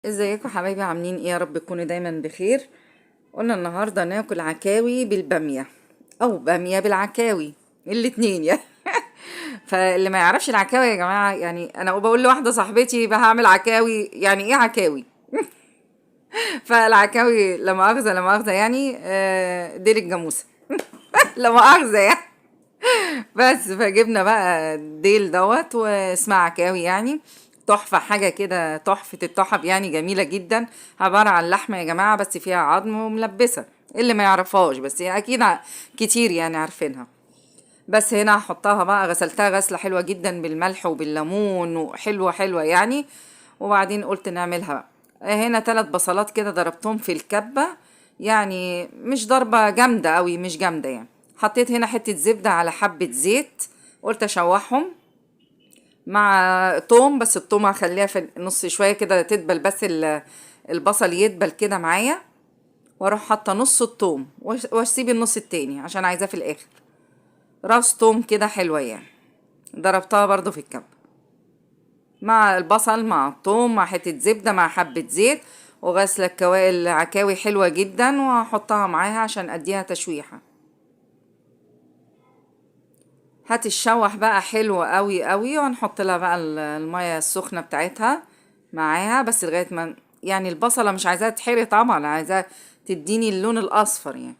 ازيكم حبايبي؟ عاملين ايه؟ يا رب تكونوا دايما بخير. قلنا النهارده ناكل عكاوي بالباميه او باميه بالعكاوي، الاتنين يعني. فاللي ما يعرفش العكاوي يا جماعه، يعني انا بقول لواحده صاحبتي بقى هعمل عكاوي، يعني ايه عكاوي؟ فالعكاوي لا مؤاخذه لا مؤاخذه يعني ديل الجاموسه. لا مؤاخذه يعني. بس فجبنا بقى الديل دوت واسمها عكاوي يعني. تحفة، حاجة كده تحفة التحف يعني، جميلة جدا. عبارة عن لحمة يا جماعة، بس فيها عظم وملبسة. اللي ما يعرفهاش بس هي أكيد كتير يعني عارفينها. بس هنا هحطها بقى، غسلتها غسلة حلوة جدا بالملح وبالليمون، وحلوة حلوة يعني. وبعدين قلت نعملها بقى. هنا 3 بصلات كده ضربتهم في الكبة، يعني مش ضربة جامدة قوي، مش جامدة يعني. حطيت هنا حتة زبدة على حبة زيت، قلت اشوحهم مع توم. بس التوم هخليها في النص شوية كده تدبل، بس البصل يدبل كده معايا. واروح حاطة نص التوم واسيب النص التاني عشان عايزاه في الاخر. راس توم كده حلوة يعني. ضربتها برضو في الكب مع البصل مع الثوم مع حتة زبدة مع حبة زيت. وغسلة العكاوي حلوة جدا، وهحطها معاها عشان اديها تشويحة. هتتشوح بقى حلو قوي قوي، وهنحط لها بقى المية السخنة بتاعتها معاها، بس لغاية ما يعني البصلة مش عايزاها تحرق طبعا، عايزاها تديني اللون الاصفر يعني،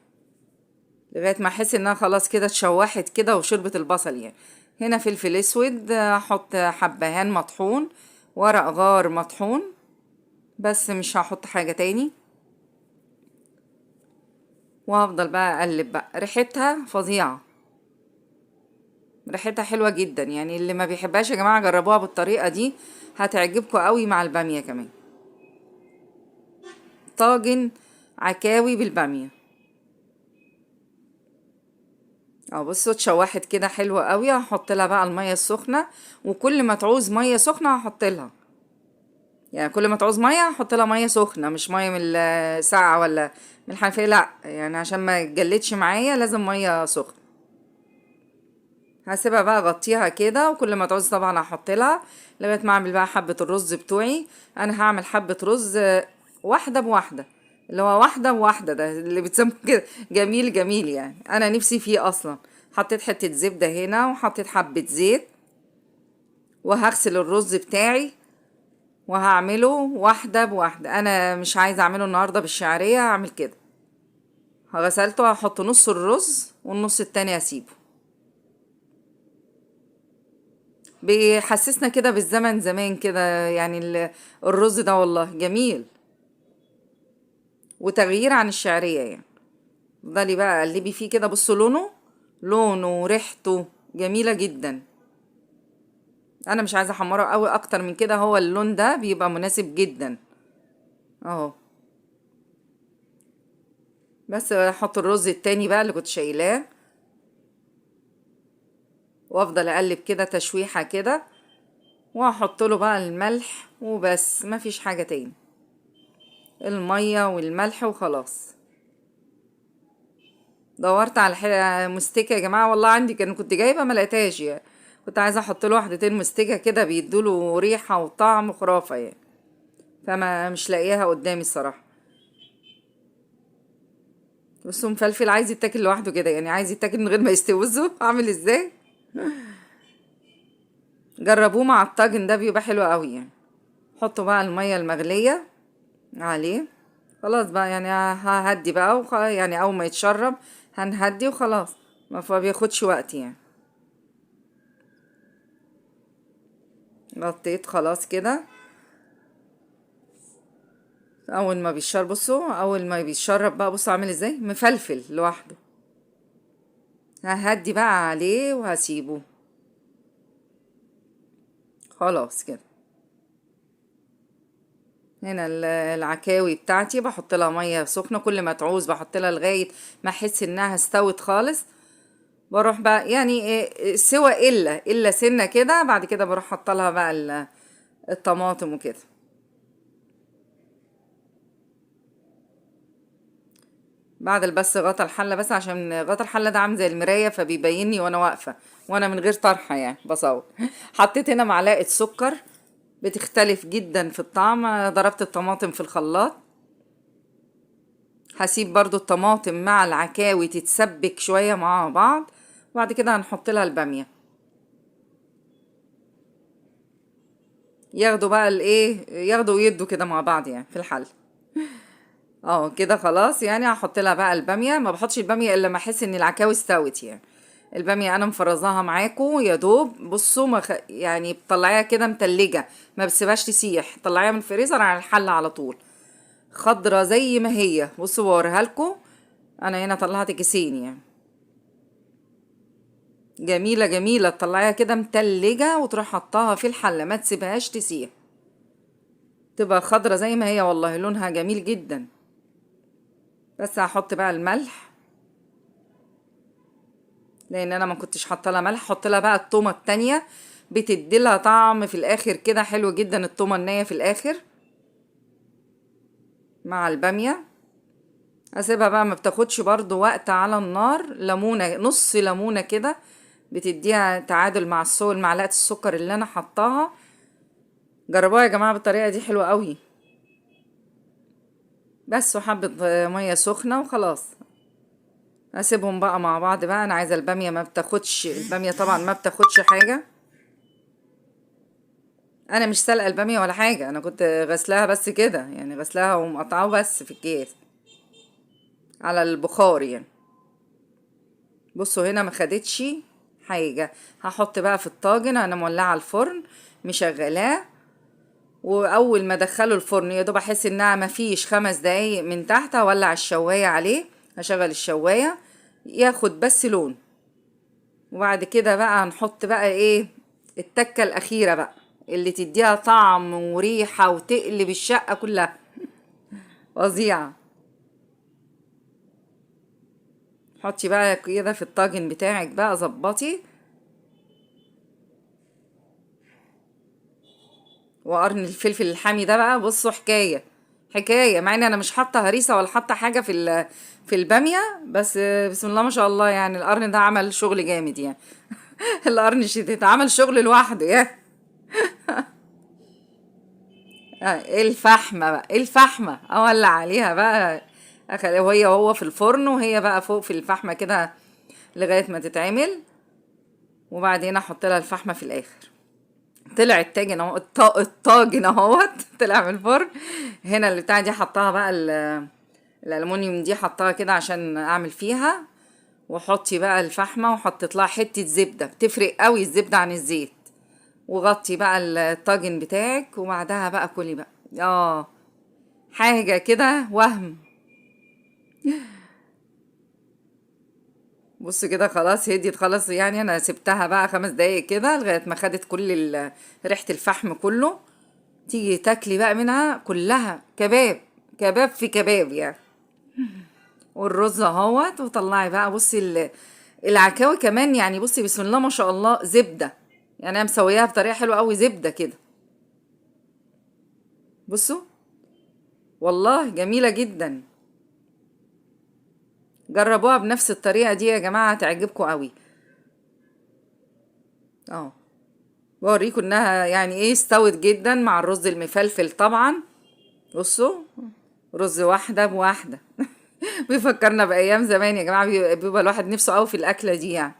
لغاية ما احس انها خلاص كده اتشوحت كده وشربت البصل يعني. هنا فلفل اسود، احط حبهان مطحون، ورق غار مطحون، بس مش هحط حاجة تاني. وهفضل بقى اقلب بقى. ريحتها فظيعة، ريحتها حلوة جدا يعني. اللي ما بيحبهاش يا جماعة جربوها بالطريقة دي، هتعجبكم قوي مع البامية كمان. طاجن عكاوي بالبامية. اه بصوا اتشوحت كده حلوة قوي. هحط لها بقى المية السخنة، وكل ما تعوز مية سخنة هحط لها، يعني كل ما تعوز ميه هحط لها ميه سخنه، مش ميه من الساقعه ولا من الحنفيه، لا يعني عشان ما تجلدش معايا لازم ميه سخنه. هسيبها بقى اغطيها كده، وكل ما تعوز طبعا هحط لها لغايه ما اعمل بقى حبه الرز بتوعي. انا هعمل حبه رز واحده بواحده، اللي هو واحده بواحده ده اللي بتسموه كده، جميل جميل يعني. انا نفسي فيه اصلا. حطيت حته زبده هنا وحطيت حبه زيت، وهغسل الرز بتاعي وهعمله واحدة بواحدة. انا مش عايزة اعمله النهاردة بالشعرية، هعمل كده. غسلته، هحط نص الرز والنص التاني اسيبه. بيحسسنا كده بالزمن زمان كده يعني الرز ده والله جميل، وتغيير عن الشعرية يعني. افضلي بقى قلبي فيه كده، بصوا لونه وريحته جميلة جدا. انا مش عايزة احمره قوي اكتر من كده، هو اللون ده بيبقى مناسب جدا اهو. بس احط الرز التاني بقى اللي كنت شايلاه، وافضل اقلب كده تشويحة كده، وهحط له بقى الملح وبس، مفيش حاجة تاني. المية والملح وخلاص. دورت على مستكة يا جماعة، والله عندي كنت جايبة ما لقيتهاش يعني. كنت عايزة احط له 1 2 مستكة كده بيدوله ريحة وطعم خرافة يعني، فما مش لاقيها قدامي الصراحة. بس هو مفلفل عايز يتاكل لوحده كده يعني، عايز يتاكل من غير ما يستوزه. اعمل ازاي؟ جربوه مع الطاجن ده بيبقى حلو قوي يعني. حطوا بقى المية المغلية عليه. خلاص بقى يعني ههدي بقى يعني اول ما يتشرب هنهدي وخلاص، ما بياخدش وقت يعني. غطيت خلاص كده. اول ما بيشرب، بصوا اول ما بيشرب بقى، بصوا عامل ازاي مفلفل لوحده. ههدي بقى عليه وهسيبه. خلاص كده. هنا العكاوي بتاعتي بحط لها ميه سخنه، كل ما تعوز بحط لها لغايه ما احس انها استوت خالص. بروح بقى يعني سوى الا سنه كده، بعد كده بروح حاطه لها بقى الطماطم وكده. بعد بس غطا الحله، بس عشان غطا الحله ده عامل زي المرايه فبيبيني وانا واقفه، وانا من غير طرحه يعني بصور. حطيت هنا معلقه سكر، بتختلف جدا في الطعم. ضربت الطماطم في الخلاط، هسيب برضو الطماطم مع العكاوي تتسبك شوية مع بعض، وبعد كده هنحط لها البامية، ياخدوا بقى الايه، ياخدوا ويدوا كده مع بعض يعني في الحل. اه كده خلاص يعني. هحط لها بقى الباميه، ما بحطش الباميه الا لما احس ان العكاوي استوت يعني. الباميه انا مفرزاها معاكم يا دوب. بصوا يعني بطلعيها كده متلجه، ما بسيبهاش تسيح، طلعيها من الفريزر على الحل على طول، خضره زي ما هي. بصوا بوريها لكم، انا هنا طلعت كيسين يعني. جميله جميله، تطلعيها كده متلجه وتروح حطاها في الحله، ما تسيبهاش تسيح، تبقى خضره زي ما هي، والله لونها جميل جدا. بس هحط بقى الملح، لان انا ما كنتش حاطه لها ملح. احط لها بقى التومه التانية، بتدي لها طعم في الاخر كده حلو جدا، التومه النيه في الاخر مع الباميه. اسيبها بقى، ما بتاخدش برضو وقت على النار. ليمونه، نص ليمونه كده، بتديها تعادل مع معلقه السكر اللي انا حطاها. جربوها يا جماعه بالطريقه دي، حلوه قوي. بس وحبه ميه سخنه وخلاص. اسيبهم بقى مع بعض بقى. انا عايزه الباميه ما بتاخدش، الباميه طبعا ما بتاخدش حاجه. انا مش سلقه الباميه ولا حاجه، انا كنت غسلاها بس كده يعني، غسلاها ومقطعه بس في الكيس على البخار يعني. بصوا هنا ما خدتش حاجه. هحط بقى في الطاجن، انا مولعه الفرن مشغلاه، واول ما ادخله الفرن يا دوب احس انها ما فيش 5 دقايق من تحت، اولع الشوايه عليه، هشغل الشوايه ياخد بس لون. وبعد كده بقى هنحط بقى ايه، التكه الاخيره بقى اللي تديها طعم وريحه وتقلب الشقه كلها، فظيعه. حطي بقى كده في الطاجن بتاعك بقى، ظبطي. وقرن الفلفل الحامي ده بقى، بصوا حكايه حكايه، مع ان انا مش حاطه هريسه ولا حاطه حاجه في في الباميه، بس بسم الله ما شاء الله يعني، القرن ده عمل شغل جامد يعني. القرن الشتيت عمل شغل لوحده يعني. الفحمه بقى، الفحمه اولع عليها بقى، وهي وهو في الفرن، وهي بقى فوق في الفحمه كده لغايه ما تتعمل. وبعدين احط لها الفحمه في الاخر. طلع التاجن اهو، الطاجن اهوت طلع من الفرن. هنا اللي بتاع دي حطها بقى الالومنيوم دي، حطها كده عشان اعمل فيها. وحطي بقى الفحمه، وحطيت لها حته زبده، بتفرق قوي الزبده عن الزيت. وغطي بقى الطاجن بتاعك، وبعدها بقى كلي بقى. حاجه كده وهم. بص كده خلاص هديت خلاص يعني. انا سبتها بقى 5 دقايق كده لغايه ما خدت كل ريحه الفحم كله. تيجي تاكلي بقى منها كلها كباب، كباب في كباب يعني. والرز اهوت. وطلعي بقى بصي العكاوي كمان يعني. بصي بسم الله ما شاء الله، زبده يعني، انا مسوياها بطريقه حلوه قوي، زبده كده. بصوا والله جميله جدا. جربوها بنفس الطريقه دي يا جماعه، هتعجبكم قوي. اه بوريكم انها يعني ايه، استوت جدا مع الرز المفلفل طبعا. بصوا، رز واحده بواحده. بيفكرنا بايام زمان يا جماعه، بيبقى الواحد نفسه قوي في الاكله دي يعني.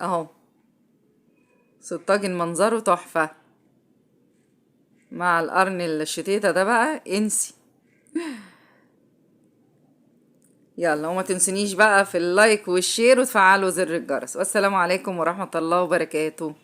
اهو. الطاجن منظره تحفه مع القرن الشتيته ده بقى، انسي. يلا، وما تنسونيش بقى في اللايك والشير وتفعلوا زر الجرس. والسلام عليكم ورحمه الله وبركاته.